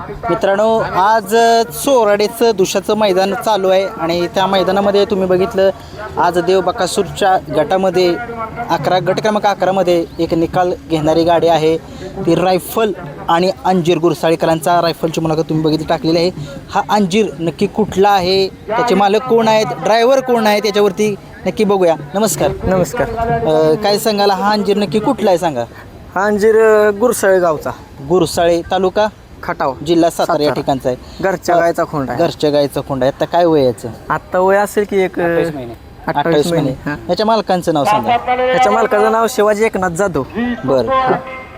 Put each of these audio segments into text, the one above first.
मित्रांनो, आज चोराडेचं दुशाचं मैदान चालू आहे आणि त्या मैदानामध्ये तुम्ही बघितलं आज देव बकासूरच्या गटामध्ये गट क्रमांक 11मध्ये एक निकाल घेणारी गाडी आहे. ती रायफल आणि अंजीर गुरसाळीकरांचा रायफलची मुलाखत तुम्ही बघितली टाकलेली आहे. हा अंजीर नक्की कुठला आहे, त्याचे मालक कोण आहेत, ड्रायव्हर कोण आहे, त्याच्यावरती नक्की बघूया. नमस्कार. नमस्कार. काय सांगाल, हा अंजीर नक्की कुठला आहे सांगा. हा अंजीर गुरसाळे गावचा, गुरसाळे तालुका खटाव, जिल्हा सातारा या ठिकाणचा आहे. घरच्या गायचा खोंड आहे. घरच्या गायचा खोंड आहे. आता काय वय याचं? आता वय असेल की एक 28 महिने. याच्या मालकांचं नाव सांगा. त्याच्या मालकाचं नाव शिवाजी एकनाथ जाधव. बरं,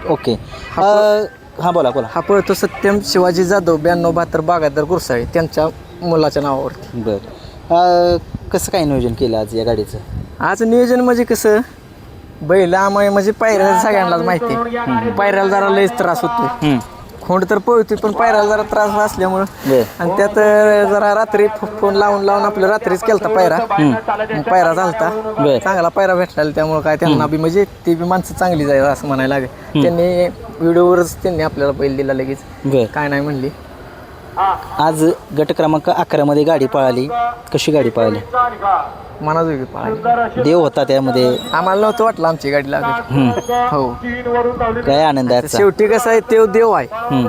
ओके. हां, बोला. हा पळतो सत्यम शिवाजी जाधव 9272 बागायतदार गुरसाळे, त्यांच्या मुलाच्या नावावरती. बरं, कसं काय नियोजन केलं आज या गाडीचं? आज नियोजन म्हणजे कसं, बैल आम्हाला म्हणजे पायऱ्याला सगळ्यांनाच माहिती आहे. पायऱ्याला जरा लयच त्रास होतो. खोंड तर पळते पण पायऱ्याला जरा त्रास असल्यामुळं, आणि त्यात जरा रात्री फोन लावून आपलं रात्रीच केलता पायरा. पायरा झालता, चांगला पायरा भेटला. त्यामुळे काय त्यांना बी म्हणजे ती बी माणसं चांगली जाईल असं म्हणायला लागेल. त्यांनी व्हिडिओवरच त्यांनी आपल्याला बैल दिला लगेच, काय नाही म्हणली. आज गट क्रमांक 11मध्ये गाडी पळाली. कशी गाडी पळाली? मनाच वेगळी पळाली. देव होता त्यामध्ये? आम्हाला नव्हतं वाटलं आमची गाडी लागेल. हो, काय आनंद आहे. शेवटी कसं आहे, ते देव आहे.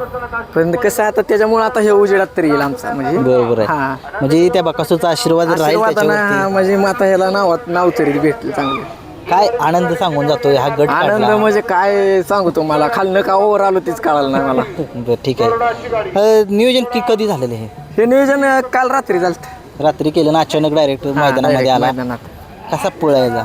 पण कसं आहे आता, त्याच्यामुळे आता हे उजेडात तरी येईल आमचा. म्हणजे बरोबर आहे. म्हणजे त्या बकासूरचा आशीर्वाद राहील त्याच्यावरती. म्हणजे मग आता ह्याला नाव तरी भेटलं चांगलं. काय आनंद सांगून जातोय हा गट? आनंद म्हणजे काय सांगू तुम्हाला, खालनं का ओव्हर आलो तीच कळालं नाही मला. बरं, ठीक आहे. नियोजन कधी झालेलं हे नियोजन काल रात्री झालं. रात्री केलं ना, अचानक डायरेक्ट मैदानामध्ये आला. कसा पळायचा?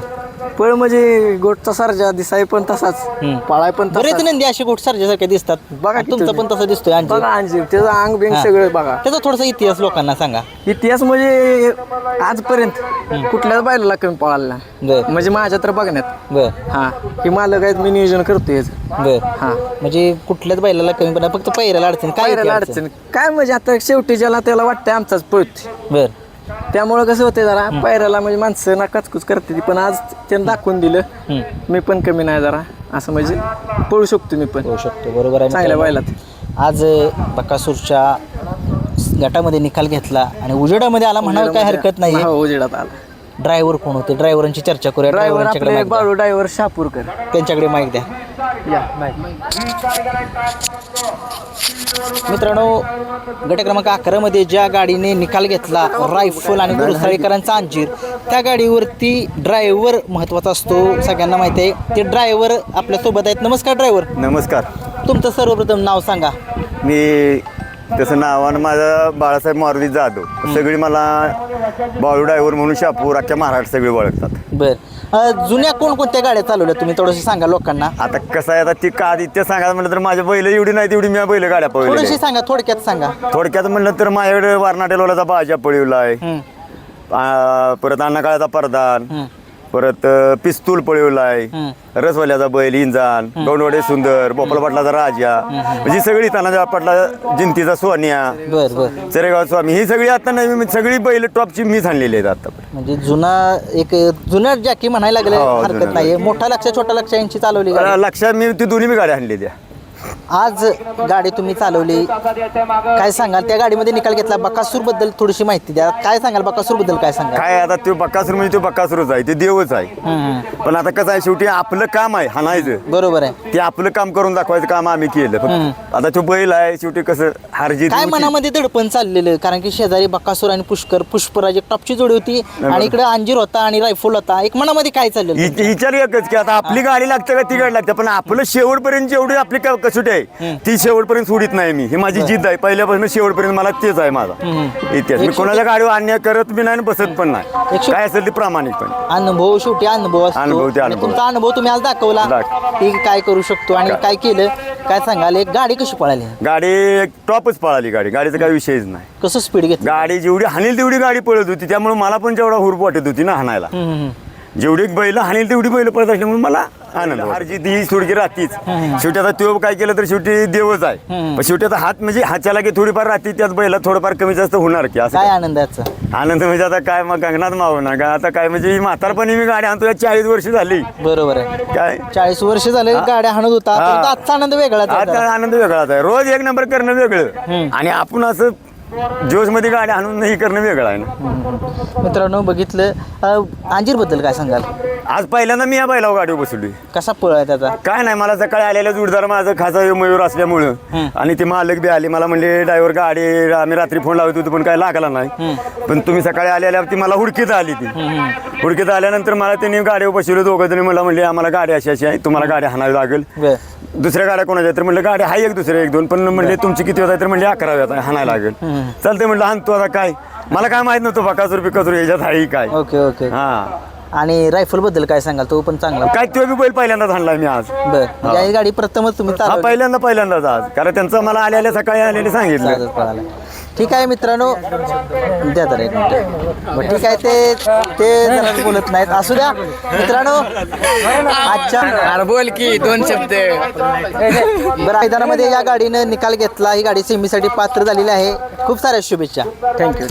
पळ म्हणजे गोटचा सारजा दिसाय पण तसाच, पळाय पण बरेच नंदी असे गोट सारख्यासारखे दिसतात. बघा, तुमचा पण तसा दिसतोय अंजीर. बघा अंजीर, त्याचं अंग बिंग सगळं बघा. त्याचा थोडासा इतिहास लोकांना सांगा. इतिहास म्हणजे आजपर्यंत कुठल्याच बैलाला कमी पळाला म्हणजे माझ्या तर बघण्यात. हा, हे मालक आहेत, मी नियोजन करतोय याचं. हा, म्हणजे कुठल्याच बैलाला कमी पण फक्त पहिऱ्याला अडचण. काय अडचण काय म्हणजे, आता शेवटी ज्याला त्याला वाटतंय आमचाच पळतोय. त्यामुळं कसं होतं, जरा पायऱ्याला म्हणजे माणसं ना कचकुच करते. पण आज त्यानं दाखवून दिलं मी पण कमी नाही जरा, असं म्हणजे पळू शकतो मी पण. पळू शकतो, बरोबर आहे. चांगल्या बैलात आज बकासूरच्या गटामध्ये निकाल घेतला आणि उजेडामध्ये आला म्हणाल काय हरकत नाही. उजेडात आला. ड्रायव्हर कोण होते? ड्रायव्हरांची चर्चा करूया. ड्रायव्हर बाळू ड्रायव्हर शापूरकर, त्यांच्याकडे माईक द्या. मित्रांनो, गट क्रमांक 11मध्ये ज्या गाडीने निकाल घेतला रायफल आणि गुरसाळीकरांचा अंजीर, त्या गाडीवरती ड्रायव्हर महत्त्वाचा असतो, सगळ्यांना माहिती आहे. ते ड्रायव्हर आपल्यासोबत आहेत. नमस्कार ड्रायव्हर. नमस्कार. तुमचं सर्वप्रथम नाव सांगा. मी तसं नावानं माझं बाळासाहेब मारुती जाधव. सगळी मला बाळू ड्रायव्हर म्हणून शापूर अख्ख्या महाराष्ट्र सगळे ओळखतात. बरं, जुन्या कोणकोणत्या गाड्या चालवल्या तुम्ही थोडंसं सांगा लोकांना. आता कसं आहे, आता ती का इतिहास सांगायला म्हटलं तर माझ्या बैल एवढी नाही तेवढी मी बैल गाड्या थोडीशी पळवली. सांगा, थोडक्यात सांगा. थोडक्यात म्हणलं तर माझ्याकडे वारनाटेलवाल्याचा बाजा पळवलाय, परत अण्णाकाळाचा परदान, परत पिस्तूल पळवलाय, रसवाल्याचा बैल इंजान, गौंडवाडे सुंदर, बोपल पाटलाचा राजा, म्हणजे सगळी तानाजी पाटला जिंतीचा सोनिया, चरेगाव स्वामी, ही सगळी आता नवीन सगळी बैल टॉपची मीच आणलेली आहेत आता. म्हणजे जुना जॅकी म्हणायला लागले हरकत नाहीये. मोठा लक्ष छोटा लक्ष यांची चालवली लक्षात मी ती दोन्ही बी गाड्या आणलेल्या. आज गाडी तुम्ही चालवली, काय सांगाल? त्या गाडीमध्ये निकाल घेतला, बकासूर बद्दल थोडीशी माहिती द्या. काय सांगाल बकासूर बद्दल? काय सांगाल? काय आता तो बकासूर म्हणजे तो बकासूरच आहे, ते देवच आहे. पण आता कसं आहे, शेवटी आपलं काम आहे हाणायचं. बरोबर आहे. ते आपलं काम करून दाखवायचं काम आम्ही केलं. आता तो बैल आहे, शेवटी कसं हारजीत काय मनामध्ये दडपण चाललेलं, कारण की शेजारी बकासूर आणि पुष्पराज एक टॉपची जोडी होती आणि इकडे अंजीर होता आणि रायफल होता. एक मनामध्ये काय चाललेलं? विचार एकच की आता आपली गाडी लागते का ती गाडी लागते, पण आपलं शेवटपर्यंत जेवढी आपली कसोटी आहे ती शेवटपर्यंत सोडित नाही मी. ही माझी जिद्द आहे पहिल्यापासून शेवटपर्यंत. मला तेच आहे माझा इतिहास. मी कोणाच्या गाडीवर अन्याय करत बी नाही, बसत पण नाही. काय असेल ते प्रामाणिकपणे. अनुभव शेवटी अनुभव असतो. तुमचा अनुभव तुम्ही आज दाखवला की काय करू शकतो आणि काय केलं. काय सांगाल? एक गाडी कशी पळाली? गाडी टॉपच पळाली. गाडीचा काही विषयच नाही. कसं स्पीड घेतली गाडी? जेवढी हाणेल तेवढी गाडी पळत होती, त्यामुळे मला पण जेवढा हुरूप वाटत होती ना हाणायला. जेवढी बैल हाणेल तेवढी बैल पळत असल्यामुळे मला आनंद हार जीत ही थोडकी राहतीच शेवटी आता तो काय केलं तर शेवटी देवच आहे पण शेवटी आता हात म्हणजे हातच्या लागे थोडीफार राहते त्यात बैला थोडंफार कमी जास्त होणार की असं काय आनंदाचं आनंद म्हणजे आता काय मग गगनात माव ना का आता काय म्हणजे म्हातारपणी मी गाडी आणतो 40 वर्ष झाली बरोबर आहे काय 40 वर्ष झाले गाड्या हाणत होता हा. परंतु आजचा आनंद वेगळाच आहे आता जरा. आनंद वेगळाच आहे रोज एक नंबर करणं वेगळं आणि आपण असं जोश मध्ये गाडी आणून नाही करणं वेगळं आहे ना मित्रांनो बघितलं अंजीर बद्दल काय सांगाल आज पहिल्यांदा मी या बैलावर गाडीवर बसवली कसा पळ आहे त्याचा काय नाही मला सकाळी आलेल्या जोडदार माझं खासा मयूर असल्यामुळं आणि ते मालक बी आले मला म्हणले ड्रायव्हर गाडी आम्ही रात्री फोन लावत होतो पण काय लागला नाही पण तुम्ही सकाळी आलेल्या ती मला हुडकीत आली ती हुडकीत आल्यानंतर मला त्यांनी गाडीवर बसवलं दोघं जणी मला म्हणले आम्हाला गाडी अशी आहे तुम्हाला गाडी हाणावी लागेल बर दुसऱ्या गाड्या कोणाच्या तर म्हणलं गाडी आहे एक दुसऱ्या एक दोन पण म्हणले तुमची किती होता तर म्हणले 11 होता हाणायला लागेल चालते म्हणलं हाणतो आता काय मला काय माहित नव्हतं बकासूर पिकासूर याच्यात आहे काय ओके ओके हा आणि रायफल बद्दल काय सांगाल तो पण चांगला काय तो बी बैल पहिल्यांदाच हाणलाय मी आज बर म्हणजे ही गाडी प्रथमच तुम्ही हा चालवली. पहिल्यांदाच आज कारण त्यांचं मला आलेल्या सकाळी आलेले सांगितलं चालत पळाला. ठीक आहे मित्रांनो द्या तर एक मिनिट बरं ठीक आहे ते जरा बोलत नाहीत असू द्या मित्रांनो आजच्या बोल की 2 शब्द बरं मैदानामध्ये या गाडीनं निकाल घेतला ही गाडी सेमीसाठी पात्र झालेली आहे खूप साऱ्या शुभेच्छा थँक्यू